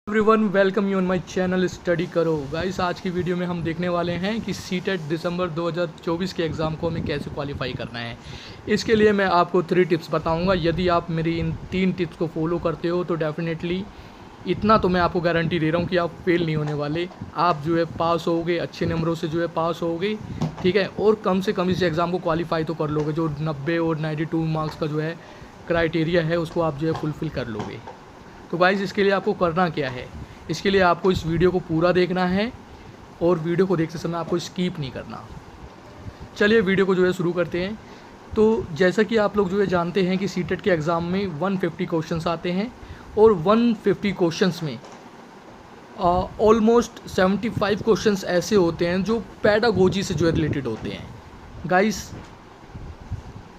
Everyone welcome you on my channel study करो guys. आज की वीडियो में हम देखने वाले हैं कि सीटेट दिसंबर 2024 के एग्ज़ाम को हमें कैसे क्वालिफाई करना है। इसके लिए मैं आपको 3 टिप्स बताऊंगा। यदि आप मेरी इन 3 टिप्स को फॉलो करते हो तो डेफिनेटली इतना तो मैं आपको गारंटी दे रहा हूँ कि आप फेल नहीं होने वाले। आप जो है पास होगे, अच्छे नंबरों से जो है पास होगे, ठीक है। और कम से कम इस एग्ज़ाम को क्वालिफाई तो कर लोगे। जो 90 और 92 मार्क्स का जो है क्राइटेरिया है उसको आप जो है फुलफ़िल कर लोगे। तो गाइज़ इसके लिए आपको करना क्या है, इसके लिए आपको इस वीडियो को पूरा देखना है और वीडियो को देखते समय आपको स्किप नहीं करना। चलिए वीडियो को जो है शुरू करते हैं। तो जैसा कि आप लोग जो है जानते हैं कि सीटेट के एग्ज़ाम में 150 क्वेश्चंस आते हैं और 150 क्वेश्चंस में ऑलमोस्ट 75 क्वेश्चंस ऐसे होते हैं जो पैडागोजी से जो है रिलेटेड होते हैं। गाइस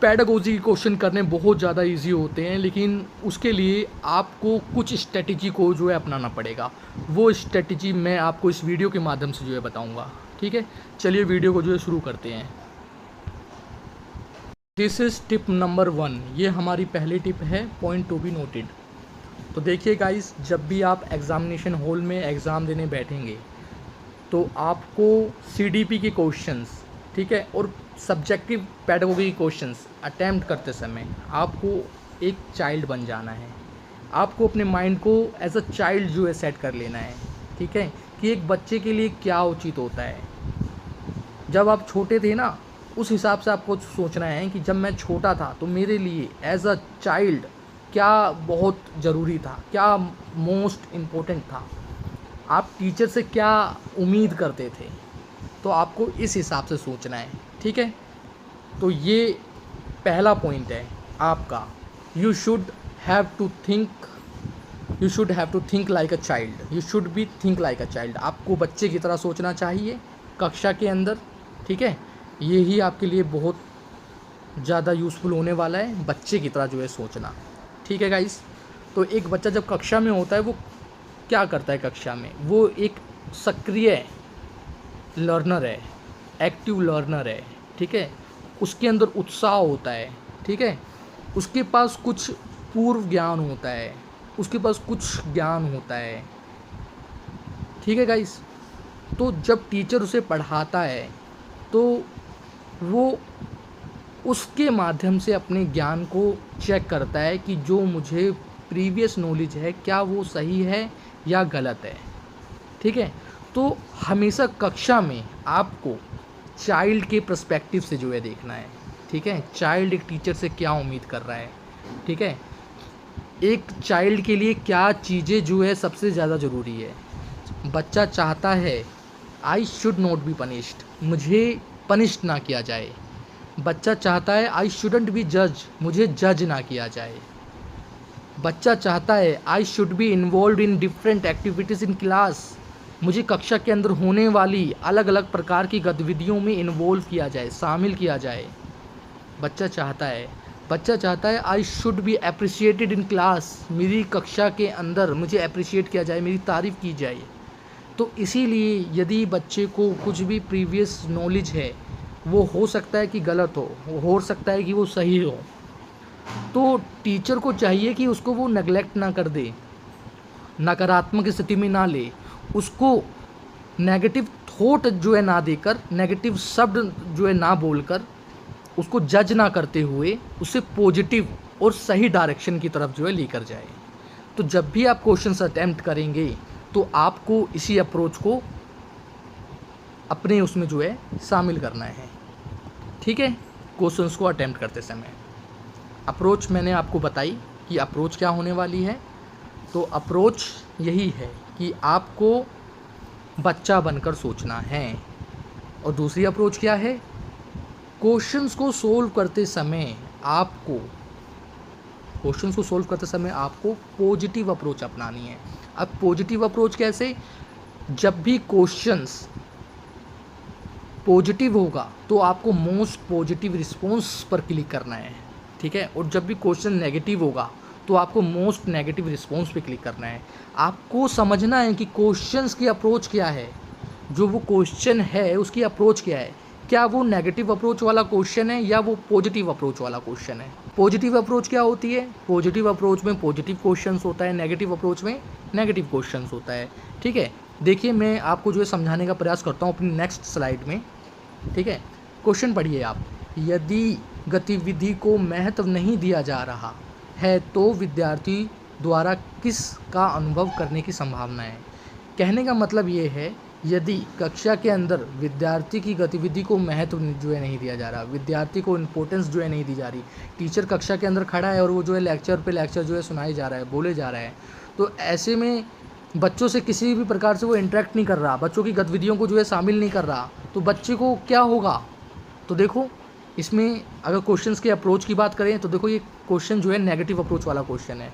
पैडागोजी के क्वेश्चन करने बहुत ज़्यादा इजी होते हैं, लेकिन उसके लिए आपको कुछ स्ट्रेटजी को जो है अपनाना पड़ेगा। वो स्ट्रेटजी मैं आपको इस वीडियो के माध्यम से जो है बताऊंगा, ठीक है। चलिए वीडियो को जो है शुरू करते हैं। This is tip number 1। ये हमारी पहली टिप है, पॉइंट टू बी नोटेड। तो देखिए गाइस, जब भी आप एग्ज़ामिनेशन हॉल में एग्ज़ाम देने बैठेंगे तो आपको CDP के क्वेश्चंस, ठीक है, और सब्जेक्टिव पैडागोजी क्वेश्चंस अटैम्प्ट करते समय आपको एक चाइल्ड बन जाना है। आपको अपने माइंड को एज अ चाइल्ड जो है सेट कर लेना है, ठीक है, कि एक बच्चे के लिए क्या उचित होता है। जब आप छोटे थे ना, उस हिसाब से आपको सोचना है कि जब मैं छोटा था तो मेरे लिए एज अ चाइल्ड क्या बहुत ज़रूरी था, क्या मोस्ट इम्पोर्टेंट था, आप टीचर से क्या उम्मीद करते थे। तो आपको इस हिसाब से सोचना है, ठीक है। तो ये पहला पॉइंट है आपका। You should have to think like a child. You should be think like a child. आपको बच्चे की तरह सोचना चाहिए कक्षा के अंदर, ठीक है। यही आपके लिए बहुत ज़्यादा यूज़फुल होने वाला है, बच्चे की तरह जो है सोचना, ठीक है गाइस। तो एक बच्चा जब कक्षा में होता है वो क्या करता है कक्षा में, वो एक सक्रिय लर्नर है, एक्टिव लर्नर है, ठीक है। उसके अंदर उत्साह होता है, ठीक है। उसके पास कुछ पूर्व ज्ञान होता है, उसके पास कुछ ज्ञान होता है, ठीक है गाइस। तो जब टीचर उसे पढ़ाता है तो वो उसके माध्यम से अपने ज्ञान को चेक करता है कि जो मुझे प्रीवियस नॉलेज है क्या वो सही है या गलत है, ठीक है। तो हमेशा कक्षा में आपको चाइल्ड के पर्सपेक्टिव से जो है देखना है, ठीक है। चाइल्ड एक टीचर से क्या उम्मीद कर रहा है, ठीक है। एक चाइल्ड के लिए क्या चीज़ें जो है सबसे ज़्यादा ज़रूरी है। बच्चा चाहता है I should not be punished, मुझे पनिश ना किया जाए। बच्चा चाहता है आई शुडंट बी जज, मुझे जज ना किया जाए। बच्चा चाहता है I should be involve in different activities in class, मुझे कक्षा के अंदर होने वाली अलग अलग प्रकार की गतिविधियों में इन्वॉल्व किया जाए, शामिल किया जाए। बच्चा चाहता है I should be appreciated in class, मेरी कक्षा के अंदर मुझे अप्रिशिएट किया जाए, मेरी तारीफ़ की जाए। तो इसीलिए यदि बच्चे को कुछ भी प्रीवियस नॉलेज है वो हो सकता है कि गलत हो सकता है कि वो सही हो, तो टीचर को चाहिए कि उसको वो नेगलेक्ट ना कर दे, नकारात्मक स्थिति में ना ले, उसको नेगेटिव थॉट जो है ना देकर, नेगेटिव शब्द जो है ना बोलकर, उसको जज ना करते हुए उसे पॉजिटिव और सही डायरेक्शन की तरफ जो है लेकर जाए। तो जब भी आप क्वेश्चंस अटैम्प्ट करेंगे तो आपको इसी अप्रोच को अपने उसमें जो है शामिल करना है, ठीक है। क्वेश्चंस को अटैम्प्ट करते समय अप्रोच मैंने आपको बताई कि अप्रोच क्या होने वाली है। तो अप्रोच यही है कि आपको बच्चा बनकर सोचना है। और दूसरी अप्रोच क्या है, क्वेश्चंस को सोल्व करते समय आपको पॉजिटिव अप्रोच अपनानी है। अब पॉजिटिव अप्रोच कैसे, जब भी क्वेश्चंस पॉजिटिव होगा तो आपको मोस्ट पॉजिटिव रिस्पॉन्स पर क्लिक करना है, ठीक है। और जब भी क्वेश्चन नेगेटिव होगा तो आपको मोस्ट नेगेटिव रिस्पॉन्स पे क्लिक करना है। आपको समझना है कि क्वेश्चंस की अप्रोच क्या है, जो वो क्वेश्चन है उसकी अप्रोच क्या है, क्या वो नेगेटिव अप्रोच वाला क्वेश्चन है या वो पॉजिटिव अप्रोच वाला क्वेश्चन है। पॉजिटिव अप्रोच क्या होती है? पॉजिटिव अप्रोच में पॉजिटिव क्वेश्चंस होता है, नेगेटिव अप्रोच में नेगेटिव क्वेश्चंस होता है। ठीक है, देखिए मैं आपको जो है समझाने का प्रयास करता हूँ अपनी नेक्स्ट स्लाइड में। ठीक है, क्वेश्चन पढ़िए आप। यदि गतिविधि को महत्व नहीं दिया जा रहा है तो विद्यार्थी द्वारा किस का अनुभव करने की संभावना है? कहने का मतलब ये है, यदि कक्षा के अंदर विद्यार्थी की गतिविधि को महत्व जो है नहीं दिया जा रहा, विद्यार्थी को इम्पोर्टेंस जो है नहीं दी जा रही, टीचर कक्षा के अंदर खड़ा है और वो जो है लेक्चर पे लेक्चर जो है सुनाई जा रहा है, बोले जा रहा है, तो ऐसे में बच्चों से किसी भी प्रकार से वो इंटरेक्ट नहीं कर रहा, बच्चों की गतिविधियों को जो है शामिल नहीं कर रहा, तो बच्चे को क्या होगा? तो देखो इसमें अगर क्वेश्चंस के अप्रोच की बात करें तो देखो ये क्वेश्चन जो है नेगेटिव अप्रोच वाला क्वेश्चन है।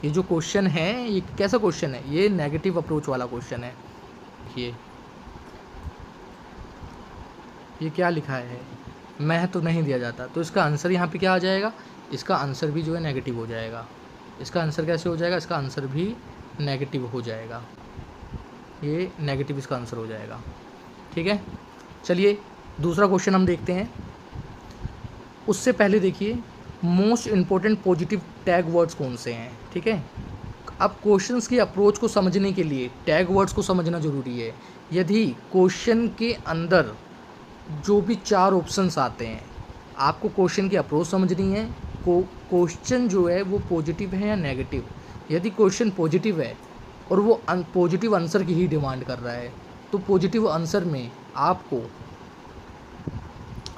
ये जो क्वेश्चन है ये कैसा क्वेश्चन है? ये नेगेटिव अप्रोच वाला क्वेश्चन है। ये क्या लिखा है? महत्व नहीं दिया जाता, तो इसका आंसर यहाँ पे क्या आ जाएगा? इसका आंसर भी जो है नेगेटिव हो जाएगा। इसका आंसर कैसे हो जाएगा? इसका आंसर भी नेगेटिव हो जाएगा। ये नेगेटिव इसका आंसर हो जाएगा। ठीक है, चलिए दूसरा क्वेश्चन हम देखते हैं। उससे पहले देखिए most important positive tag words कौन से हैं। ठीक है, अब क्वेश्चंस की अप्रोच को समझने के लिए टैग वर्ड्स को समझना ज़रूरी है। यदि क्वेश्चन के अंदर जो भी 4 ऑप्शंस आते हैं, आपको क्वेश्चन की अप्रोच समझनी है, क्वेश्चन जो है वो पॉजिटिव है या नेगेटिव। यदि क्वेश्चन पॉजिटिव है और वो पॉजिटिव आंसर की ही डिमांड कर रहा है, तो पॉजिटिव आंसर में आपको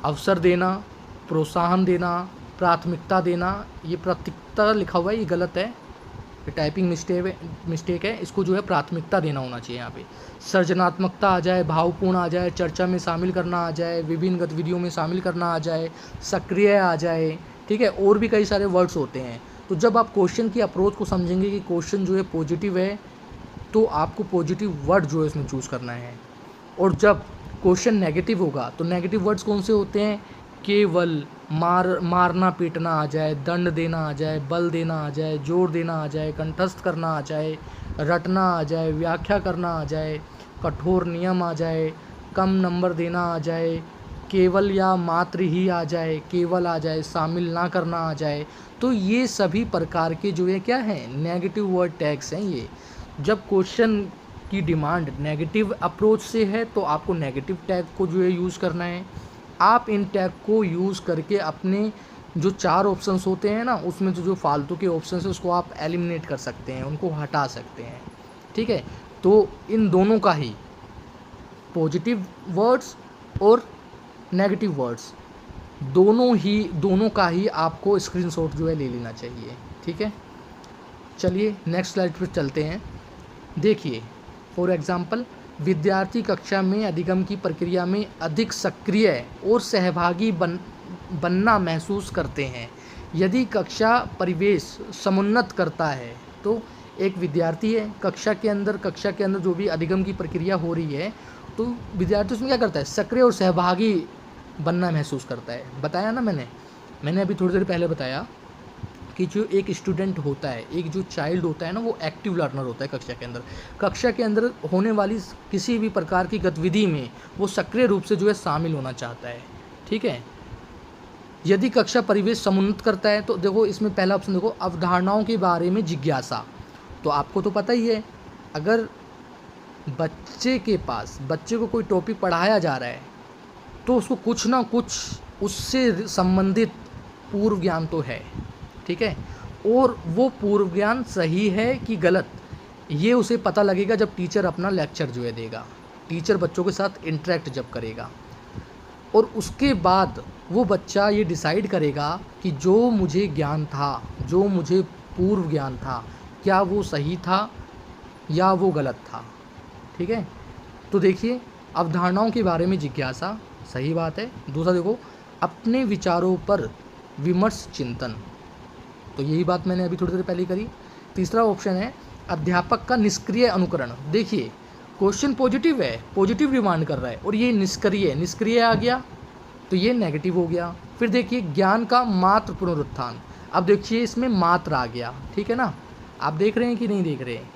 अवसर देना, प्रोत्साहन देना, प्राथमिकता देना, ये प्राथमिकता लिखा हुआ है, ये गलत है, ये टाइपिंग मिस्टेक है, इसको जो है प्राथमिकता देना होना चाहिए यहाँ पे। सृजनात्मकता आ जाए, भावपूर्ण आ जाए, चर्चा में शामिल करना आ जाए, विभिन्न गतिविधियों में शामिल करना आ जाए, सक्रिय आ जाए। ठीक है, और भी कई सारे वर्ड्स होते हैं। तो जब आप क्वेश्चन की अप्रोच को समझेंगे कि क्वेश्चन जो है पॉजिटिव है, तो आपको पॉजिटिव वर्ड जो है इसमें चूज़ करना है। और जब क्वेश्चन नेगेटिव होगा तो नेगेटिव वर्ड्स कौन से होते हैं? केवल मारना पीटना आ जाए, दंड देना आ जाए, बल देना आ जाए, जोर देना आ जाए, कंठस्थ करना आ जाए, रटना आ जाए, व्याख्या करना आ जाए, कठोर नियम आ जाए, कम नंबर देना आ जाए, केवल या मात्र ही आ जाए, केवल आ जाए, शामिल ना करना आ जाए। तो ये सभी प्रकार के जो है क्या हैं? नेगेटिव वर्ड टैग्स हैं ये। जब क्वेश्चन की डिमांड नेगेटिव अप्रोच से है तो आपको नेगेटिव टैग को जो है यूज़ करना है। आप इन टैग को यूज़ करके अपने जो 4 ऑप्शंस होते हैं ना, उसमें जो फालतू के ऑप्शंस हैं उसको आप एलिमिनेट कर सकते हैं, उनको हटा सकते हैं। ठीक है, तो इन दोनों का ही पॉजिटिव वर्ड्स और नेगेटिव वर्ड्स दोनों का ही आपको स्क्रीनशॉट जो है ले लेना चाहिए। ठीक है, चलिए नेक्स्ट स्लाइड पर चलते हैं। देखिए फॉर एग्ज़ाम्पल, विद्यार्थी कक्षा में अधिगम की प्रक्रिया में अधिक सक्रिय और सहभागी बनना महसूस करते हैं। यदि कक्षा परिवेश समुन्नत करता है, तो एक विद्यार्थी है कक्षा के अंदर जो भी अधिगम की प्रक्रिया हो रही है, तो विद्यार्थी उसमें क्या करता है? सक्रिय और सहभागी बनना महसूस करता है। बताया ना मैंने अभी थोड़ी देर पहले बताया कि जो एक स्टूडेंट होता है, एक जो चाइल्ड होता है ना, वो एक्टिव लर्नर होता है कक्षा के अंदर होने वाली किसी भी प्रकार की गतिविधि में वो सक्रिय रूप से जो है शामिल होना चाहता है। ठीक है, यदि कक्षा परिवेश समुन्नत करता है, तो देखो इसमें पहला ऑप्शन देखो, अवधारणाओं के बारे में जिज्ञासा। तो आपको तो पता ही है, अगर बच्चे को कोई टॉपिक पढ़ाया जा रहा है तो उसको कुछ ना कुछ उससे संबंधित पूर्व ज्ञान तो है। ठीक है, और वो पूर्व ज्ञान सही है कि गलत, ये उसे पता लगेगा जब टीचर अपना लेक्चर जो है देगा, टीचर बच्चों के साथ इंटरेक्ट जब करेगा, और उसके बाद वो बच्चा ये डिसाइड करेगा कि जो मुझे ज्ञान था, जो मुझे पूर्व ज्ञान था, क्या वो सही था या वो गलत था। ठीक है, तो देखिए अवधारणाओं के बारे में जिज्ञासा, सही बात है। दूसरा देखो, अपने विचारों पर विमर्श चिंतन, तो यही बात मैंने अभी थोड़ी देर पहले करी। तीसरा ऑप्शन है अध्यापक का निष्क्रिय अनुकरण। देखिए क्वेश्चन पॉजिटिव है, पॉजिटिव डिमांड कर रहा है, और ये निष्क्रिय आ गया तो ये नेगेटिव हो गया। फिर देखिए ज्ञान का मात्र पुनरुत्थान। अब देखिए इसमें मात्र आ गया। ठीक है ना, आप देख रहे हैं कि नहीं देख रहे हैं?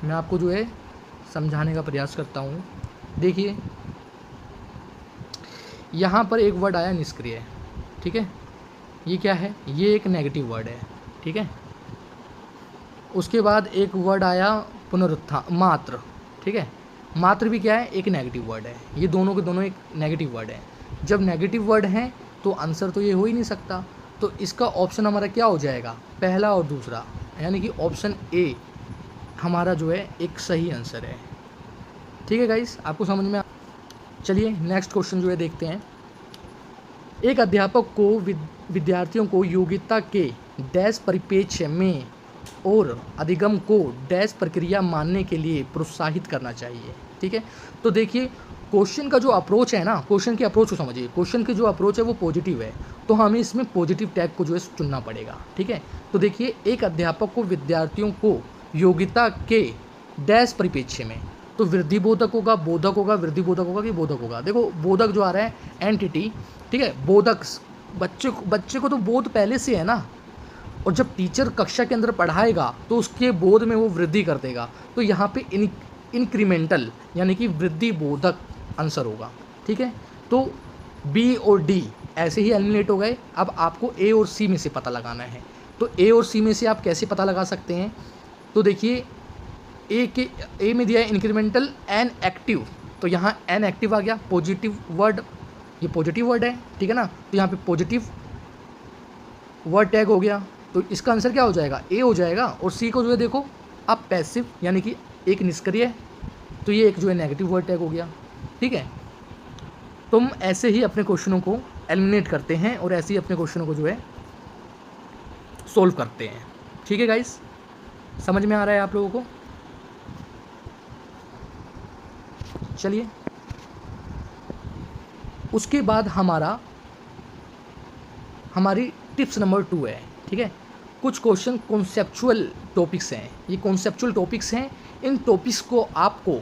मैं आपको जो है समझाने का प्रयास करता हूँ। देखिए यहाँ पर एक वर्ड आया निष्क्रिय। ठीक है, ये क्या है, ये एक नेगेटिव वर्ड है, ठीक है। उसके बाद एक वर्ड आया पुनरुत्थान, मात्र, ठीक है। मात्र भी क्या है, एक नेगेटिव वर्ड है। ये दोनों के दोनों एक नेगेटिव वर्ड है। जब नेगेटिव वर्ड हैं तो आंसर तो ये हो ही नहीं सकता। तो इसका ऑप्शन हमारा क्या हो जाएगा, पहला और दूसरा, यानी कि ऑप्शन ए हमारा जो है एक सही आंसर है। ठीक है गाइस, आपको समझ में चलिए नेक्स्ट क्वेश्चन जो है देखते हैं। एक अध्यापक को विद्यार्थियों को योग्यता के डैश परिप्रेक्ष्य में और अधिगम को डैश प्रक्रिया मानने के लिए प्रोत्साहित करना चाहिए। ठीक है, तो देखिए क्वेश्चन का जो अप्रोच है ना, क्वेश्चन की अप्रोच को समझिए। क्वेश्चन की जो अप्रोच है वो पॉजिटिव है, तो हमें इसमें पॉजिटिव टैग को जो है चुनना पड़ेगा। ठीक है, तो देखिए एक अध्यापक को विद्यार्थियों को योग्यता के डैश परिप्रेक्ष्य में, तो वृद्धि बोधक होगा, बोधक होगा, वृद्धि बोधक होगा कि बोधक होगा। देखो बोधक जो आ रहा है एंटिटी, ठीक है, बोधक बच्चे को तो बोध पहले से है ना, और जब टीचर कक्षा के अंदर पढ़ाएगा तो उसके बोध में वो वृद्धि कर देगा। तो यहाँ पे इंक्रीमेंटल यानी कि वृद्धि बोधक आंसर होगा। ठीक है, तो बी और डी ऐसे ही एलिमिनेट हो गए। अब आपको ए और सी में से पता लगाना है। तो ए और सी में से आप कैसे पता लगा सकते हैं, तो देखिए ए में दिया है इंक्रीमेंटल एन एक्टिव, तो यहाँ एन एक्टिव आ गया, पॉजिटिव वर्ड, ये पॉजिटिव वर्ड है, ठीक है ना, तो यहाँ पे पॉजिटिव वर्ड टैग हो गया। तो इसका आंसर क्या हो जाएगा, ए हो जाएगा। और सी को जो है देखो अब पैसिव यानी कि एक निष्क्रिय, तो ये एक जो है नेगेटिव वर्ड टैग हो गया। ठीक है, तो हम ऐसे ही अपने क्वेश्चनों को एलिमिनेट करते हैं और ऐसे ही अपने क्वेश्चनों को जो है सोल्व करते हैं। ठीक है गाइस, समझ में आ रहा है आप लोगों को। चलिए उसके बाद हमारी टिप्स नंबर 2 है। ठीक है, कुछ क्वेश्चन कॉन्सेप्चुअल टॉपिक्स हैं। ये कॉन्सेप्चुअल टॉपिक्स हैं, इन टॉपिक्स को आपको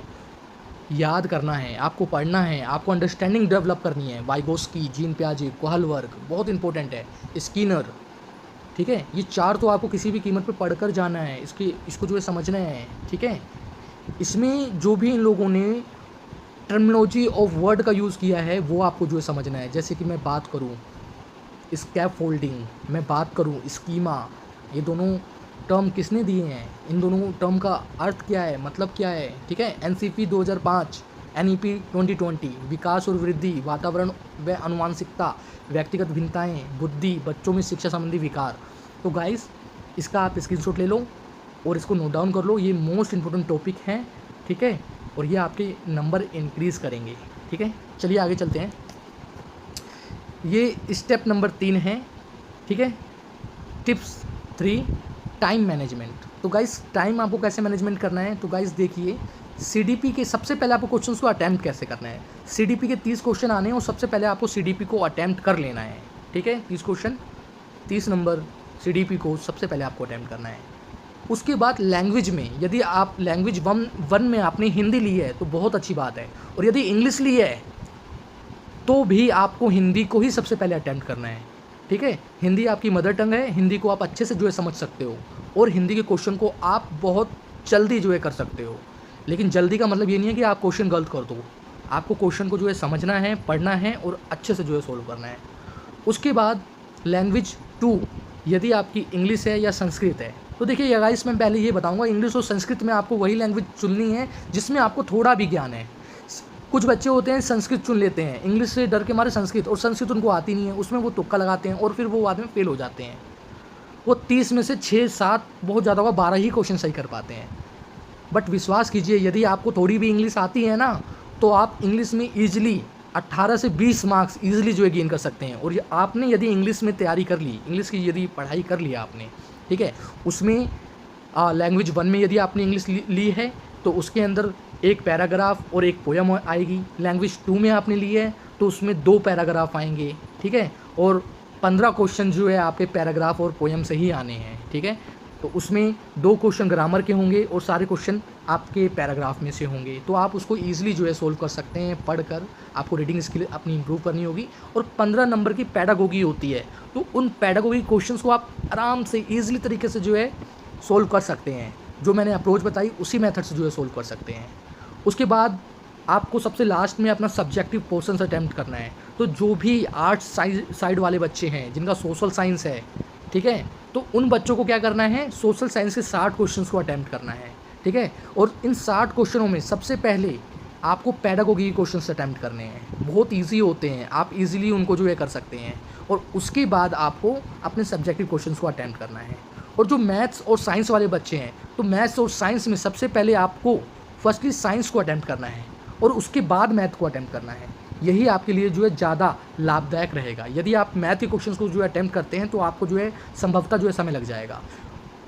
याद करना है, आपको पढ़ना है, आपको अंडरस्टैंडिंग डेवलप करनी है। वाइगोस्की, जीन पियाजे, कोहलबर्ग बहुत इंपॉर्टेंट है, स्किनर। ठीक है, ये 4 तो आपको किसी भी कीमत पे पढ़कर जाना है, इसको जो है समझना है। ठीक है, इसमें जो भी इन लोगों ने टर्मिनोलॉजी ऑफ वर्ड का यूज़ किया है वो आपको जो है समझना है। जैसे कि मैं बात करूँ स्कैप फोल्डिंग, मैं बात करूँ स्कीमा, ये दोनों टर्म किसने दिए हैं, इन दोनों टर्म का अर्थ क्या है, मतलब क्या है। ठीक है, एनसीपी 2005, एनईपी 2020, विकास और वृद्धि, वातावरण व आनुवांशिकता, व्यक्तिगत भिन्नताएं, बुद्धि, बच्चों में शिक्षा संबंधी विकार। तो गाइस इसका आप स्क्रीनशॉट ले लो और इसको नोट डाउन कर लो, ये मोस्ट इंपॉर्टेंट टॉपिक हैं। ठीक है, और ये आपके नंबर इंक्रीज़ करेंगे। ठीक है, चलिए आगे चलते हैं। ये स्टेप नंबर 3 है। ठीक है, टिप्स 3 टाइम मैनेजमेंट। तो गाइस टाइम आपको कैसे मैनेजमेंट करना है, तो गाइस देखिए सीडीपी के सबसे पहले आपको क्वेश्चंस को अटैम्प्ट कैसे करना है। सीडीपी के 30 क्वेश्चन आने हैं और सबसे पहले आपको सीडीपी को अटैम्प्ट कर लेना है। ठीक है, 30 क्वेश्चन, 30 नंबर सीडीपी को सबसे पहले आपको अटैम्प्ट करना है। उसके बाद लैंग्वेज में, यदि आप लैंग्वेज 1 में आपने हिंदी ली है तो बहुत अच्छी बात है, और यदि इंग्लिश ली है तो भी आपको हिंदी को ही सबसे पहले अटैम्प्ट करना है। ठीक है, हिंदी आपकी मदर टंग है, हिंदी को आप अच्छे से जो है समझ सकते हो और हिंदी के क्वेश्चन को आप बहुत जल्दी जो है कर सकते हो। लेकिन जल्दी का मतलब ये नहीं है कि आप क्वेश्चन गलत कर दो, आपको क्वेश्चन को जो है समझना है, पढ़ना है और अच्छे से जो है सोल्व करना है। उसके बाद लैंग्वेज 2, यदि आपकी इंग्लिश है या संस्कृत है, तो देखिए गाइस मैं पहले ये बताऊंगा, इंग्लिश और संस्कृत में आपको वही लैंग्वेज चुननी है जिसमें आपको थोड़ा भी ज्ञान है। कुछ बच्चे होते हैं संस्कृत चुन लेते हैं, इंग्लिश से डर के मारे संस्कृत, और संस्कृत उनको आती नहीं है, उसमें वो तुक्का लगाते हैं और फिर वो बाद में फेल हो जाते हैं। वो 30 में से 6-7 बहुत ज़्यादा होगा 12 ही क्वेश्चन सही कर पाते हैं। बट विश्वास कीजिए यदि आपको थोड़ी भी इंग्लिश आती है ना, तो आप इंग्लिश में ईजिली 18 से 20 मार्क्स ईजिली जो है गेन कर सकते हैं। और आपने यदि इंग्लिश में तैयारी कर ली, इंग्लिश की यदि पढ़ाई कर लिया आपने, ठीक है, उसमें लैंग्वेज 1 में यदि आपने इंग्लिश ली है तो उसके अंदर एक पैराग्राफ और एक पोयम आएगी। लैंग्वेज 2 में आपने ली है तो उसमें 2 पैराग्राफ आएंगे। ठीक है, और 15 क्वेश्चन जो है आपके पैराग्राफ और पोयम से ही आने हैं। ठीक है, तो उसमें 2 क्वेश्चन ग्रामर के होंगे और सारे क्वेश्चन आपके पैराग्राफ में से होंगे। तो आप उसको ईजिली जो है सोल्व कर सकते हैं पढ़कर। आपको रीडिंग स्किल अपनी इंप्रूव करनी होगी। और 15 नंबर की पैडागोगी होती है, तो उन पैडागोगी क्वेश्चंस को आप आराम से ईजिली तरीके से जो है सोल्व कर सकते हैं। जो मैंने अप्रोच बताई उसी मेथड से जो है सोल्व कर सकते हैं। उसके बाद आपको सबसे लास्ट में अपना सब्जेक्टिव पोर्शन अटैम्प्ट करना है। तो जो भी आर्ट्स साइड वाले बच्चे हैं जिनका सोशल साइंस है, ठीक है, तो उन बच्चों को क्या करना है, सोशल साइंस के 60 क्वेश्चंस को अटैम्प्ट करना है, ठीक है। और इन 60 क्वेश्चनों में सबसे पहले आपको पेडागोगी के क्वेश्चंस अटैम्प्ट करने हैं, बहुत ईजी होते हैं, आप इजीली उनको जो है कर सकते हैं। और उसके बाद आपको अपने सब्जेक्टिव क्वेश्चंस को अटैम्प्ट करना है। और जो मैथ्स और साइंस वाले बच्चे हैं, तो मैथ्स और साइंस में सबसे पहले आपको फर्स्टली साइंस को अटैम्प्ट करना है और उसके बाद मैथ को अटैम्प्ट करना है। यही आपके लिए जो है ज़्यादा लाभदायक रहेगा। यदि आप मैथ के क्वेश्चंस को जो है अटैम्प्ट करते हैं तो आपको जो है संभवतः जो है समय लग जाएगा।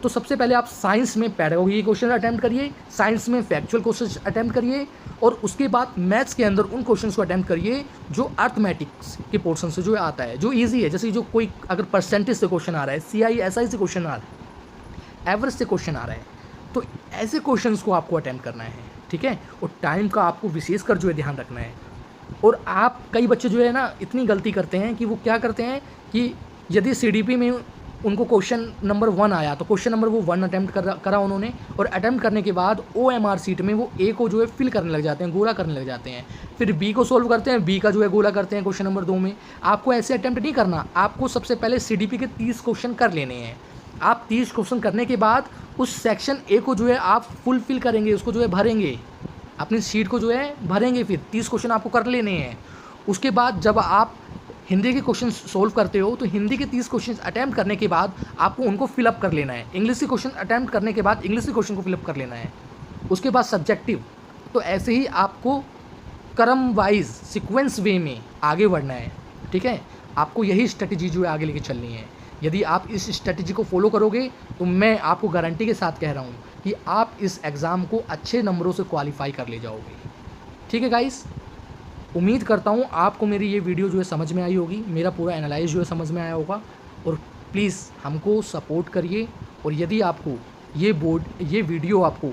तो सबसे पहले आप साइंस में पेडागोगी के क्वेश्चन अटैम्प्ट करिए, साइंस में फैक्चुअल क्वेश्चन अटैम्प्ट करिए और उसके बाद मैथ्स के अंदर उन क्वेश्चंस को अटैम्प्ट करिए जो अर्थमेटिक्स के पोर्शन से जो है आता है, जो ईजी है। जैसे जो कोई अगर परसेंटेज से क्वेश्चन आ रहा है, CISI से क्वेश्चन आ रहा है, एवरेज से क्वेश्चन आ रहा है, तो ऐसे क्वेश्चंस को आपको अटैम्प्ट करना है, ठीक है। और टाइम का आपको विशेषकर जो है ध्यान रखना है। और आप कई बच्चे जो है ना इतनी गलती करते हैं कि वो क्या करते हैं कि यदि CDP में उनको क्वेश्चन नंबर 1 आया तो क्वेश्चन नंबर वो 1 अटैम्प्ट करा उन्होंने, और अटैम्प्ट करने के बाद OMR सीट में वो A को जो है फिल करने लग जाते हैं, गोला करने लग जाते हैं। फिर B को सोल्व करते हैं, B का जो है गोला करते हैं क्वेश्चन नंबर 2 में। आपको ऐसे अटैम्प्ट नहीं करना, आपको सबसे पहले CDP के 30 क्वेश्चन कर लेने हैं। आप 30 क्वेश्चन करने के बाद उस सेक्शन A को जो है आप फुल फिल करेंगे, उसको जो है भरेंगे, अपनी शीट को जो है भरेंगे। फिर 30 क्वेश्चन आपको कर लेने हैं। उसके बाद जब आप हिंदी के क्वेश्चन सोल्व करते हो तो हिंदी के 30 क्वेश्चन अटैम्प्ट करने के बाद आपको उनको फिलअप कर लेना है। इंग्लिश के क्वेश्चन अटैम्प्ट करने के बाद इंग्लिश के क्वेश्चन को फिलअप कर लेना है। उसके बाद सब्जेक्टिव। तो ऐसे ही आपको क्रम वाइज सीक्वेंस वे में आगे बढ़ना है, ठीक है। आपको यही स्ट्रेटजी जो है आगे लेके चलनी है। यदि आप इस स्ट्रेटजी को फॉलो करोगे तो मैं आपको गारंटी के साथ कह रहा हूँ कि आप इस एग्ज़ाम को अच्छे नंबरों से क्वालिफाई कर ले जाओगे, ठीक है गाइस। उम्मीद करता हूँ आपको मेरी ये वीडियो जो है समझ में आई होगी, मेरा पूरा एनालाइज जो है समझ में आया होगा। और प्लीज़ हमको सपोर्ट करिए। और यदि आपको ये वीडियो आपको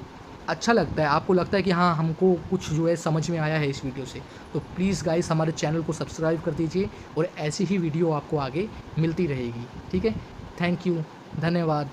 अच्छा लगता है, आपको लगता है कि हाँ हमको कुछ जो है समझ में आया है इस वीडियो से, तो प्लीज़ गाइस हमारे चैनल को सब्सक्राइब कर दीजिए और ऐसी ही वीडियो आपको आगे मिलती रहेगी, ठीक है। थैंक यू, धन्यवाद।